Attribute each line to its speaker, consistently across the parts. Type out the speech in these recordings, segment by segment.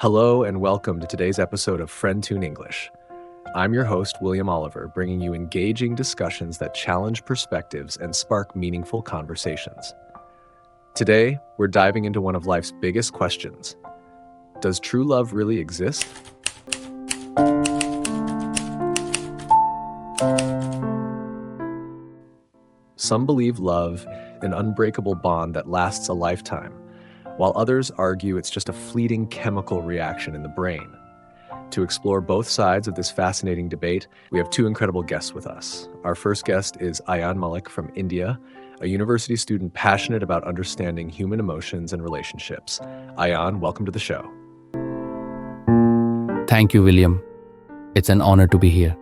Speaker 1: Hello and welcome to today's episode of Friend Tune English. I'm your host, William Oliver, bringing you engaging discussions that challenge perspectives and spark meaningful conversations. Today, we're diving into one of life's biggest questions. Does true love really exist? Some believe love an unbreakable bond that lasts a lifetime, while others argue it's just a fleeting chemical reaction in the brain. To explore both sides of this fascinating debate, we have two incredible guests with us. Our first guest is Ayan Malik from India, a university student passionate about understanding human emotions and relationships. Ayan, welcome to the show.
Speaker 2: Thank you, William. It's an honor to be here.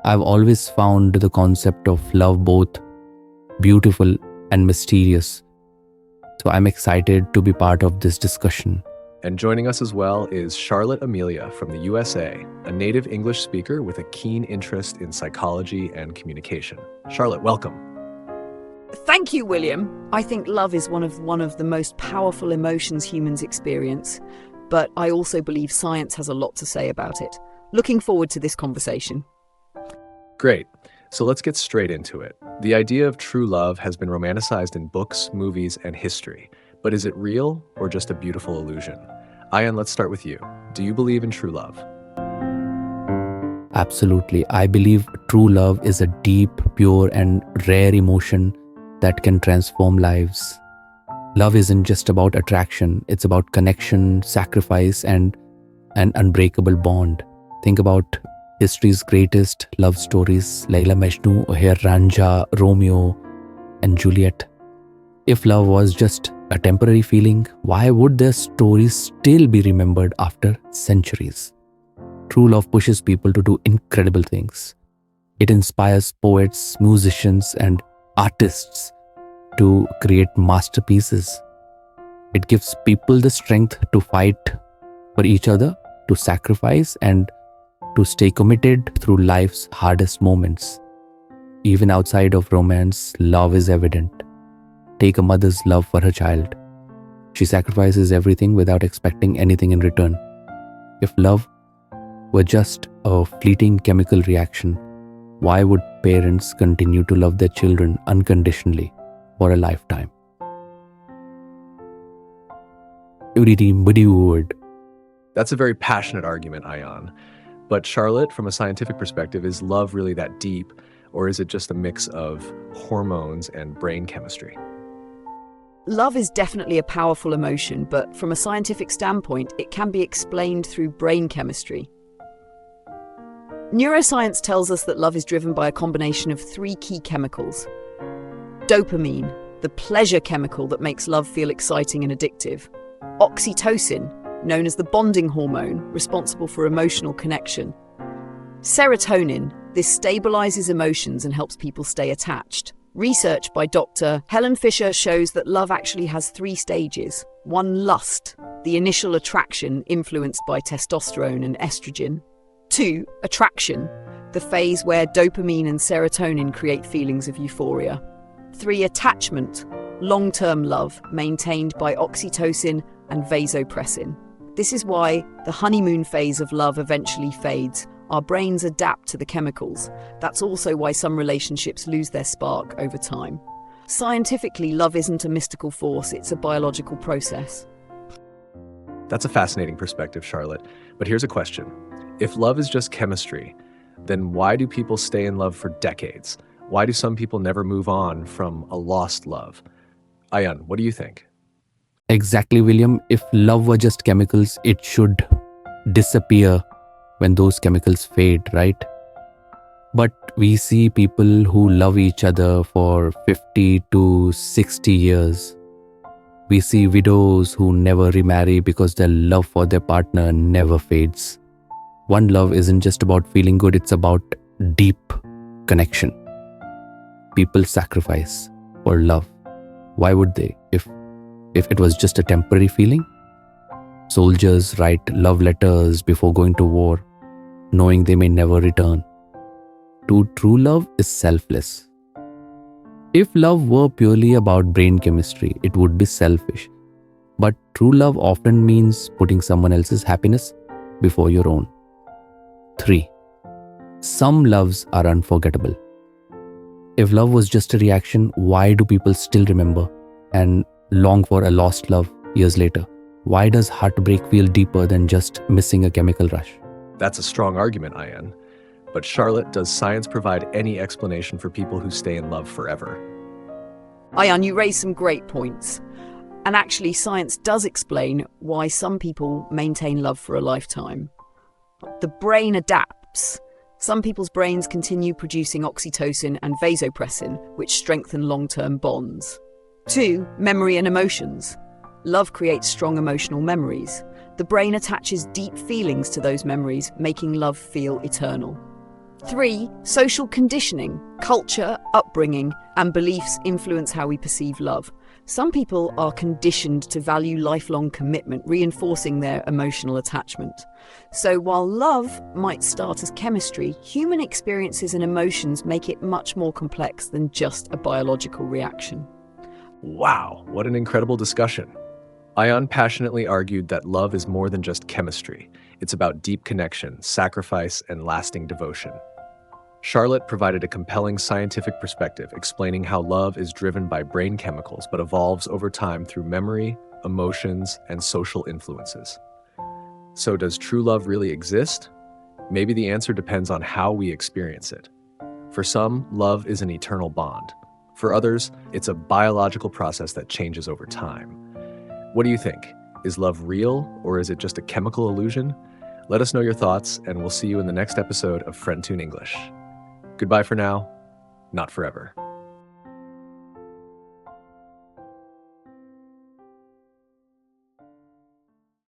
Speaker 2: I've always found the concept of love both beautiful and mysterious. So I'm excited to be part of this discussion.
Speaker 1: And joining us as well is Charlotte Amelia from the USA, a native English speaker with a keen interest in psychology and communication. Charlotte, welcome.
Speaker 3: Thank you, William. I think love is one of the most powerful emotions humans experience, but I also believe science has a lot to say about it. Looking forward to this conversation.
Speaker 1: Great. So let's get straight into it. The idea of true love has been romanticized in books, movies, and history. But is it real or just a beautiful illusion? Ayan, let's start with you. Do you believe in true love?
Speaker 2: Absolutely. I believe true love is a deep, pure, and rare emotion that can transform lives. Love isn't just about attraction, it's about connection, sacrifice, and an unbreakable bond. Think about history's greatest love stories, Layla Majnu, Here Ranja, Romeo, and Juliet. If love was just a temporary feeling, why would their stories still be remembered after centuries? True love pushes people to do incredible things. It inspires poets, musicians, and artists to create masterpieces. It gives people the strength to fight for each other, to sacrifice, and to stay committed through life's hardest moments. Even outside of romance, love is evident. Take a mother's love for her child. She sacrifices everything without expecting anything in return. If love were just a fleeting chemical reaction, why would parents continue to love their children unconditionally for a lifetime?
Speaker 1: That's a very passionate argument, Ayan. But Charlotte, from a scientific perspective, is love really that deep, or is it just a mix of hormones and brain chemistry?
Speaker 3: Love is definitely a powerful emotion, but from a scientific standpoint, it can be explained through brain chemistry. Neuroscience tells us that love is driven by a combination of three key chemicals. Dopamine, the pleasure chemical that makes love feel exciting and addictive. Oxytocin, known as the bonding hormone, responsible for emotional connection. Serotonin, this stabilizes emotions and helps people stay attached. Research by Dr. Helen Fisher shows that love actually has three stages. 1, lust, the initial attraction influenced by testosterone and estrogen. 2, attraction, the phase where dopamine and serotonin create feelings of euphoria. 3, attachment, long-term love maintained by oxytocin and vasopressin. This is why the honeymoon phase of love eventually fades. Our brains adapt to the chemicals. That's also why some relationships lose their spark over time. Scientifically, love isn't a mystical force, it's a biological process.
Speaker 1: That's a fascinating perspective, Charlotte. But here's a question. If love is just chemistry, then why do people stay in love for decades? Why do some people never move on from a lost love? Ayan, what do you think?
Speaker 2: Exactly, William. If love were just chemicals, it should disappear when those chemicals fade, right? But we see people who love each other for 50 to 60 years. We see widows who never remarry because their love for their partner never fades. One love isn't just about feeling good, it's about deep connection. People sacrifice for love. Why would they? If it was just a temporary feeling? Soldiers write love letters before going to war, knowing they may never return. True love is selfless. If love were purely about brain chemistry, it would be selfish. But true love often means putting someone else's happiness before your own. 3. Some loves are unforgettable. If love was just a reaction, why do people still remember and long for a lost love years later? Why does heartbreak feel deeper than just missing a chemical rush?
Speaker 1: That's a strong argument, Ayan. But Charlotte, does science provide any explanation for people who stay in love forever?
Speaker 3: Ayan, you raised some great points. And actually, science does explain why some people maintain love for a lifetime. The brain adapts. Some people's brains continue producing oxytocin and vasopressin, which strengthen long-term bonds. 2. Memory and emotions. Love creates strong emotional memories. The brain attaches deep feelings to those memories, making love feel eternal. 3. Social conditioning. Culture, upbringing, and beliefs influence how we perceive love. Some people are conditioned to value lifelong commitment, reinforcing their emotional attachment. So while love might start as chemistry, human experiences and emotions make it much more complex than just a biological reaction.
Speaker 1: Wow, what an incredible discussion. Ayan passionately argued that love is more than just chemistry. It's about deep connection, sacrifice, and lasting devotion. Charlotte provided a compelling scientific perspective, explaining how love is driven by brain chemicals but evolves over time through memory, emotions, and social influences. So does true love really exist? Maybe the answer depends on how we experience it. For some, love is an eternal bond. For others, it's a biological process that changes over time. What do you think? Is love real, or is it just a chemical illusion? Let us know your thoughts, and we'll see you in the next episode of FriendTune English. Goodbye for now, not forever.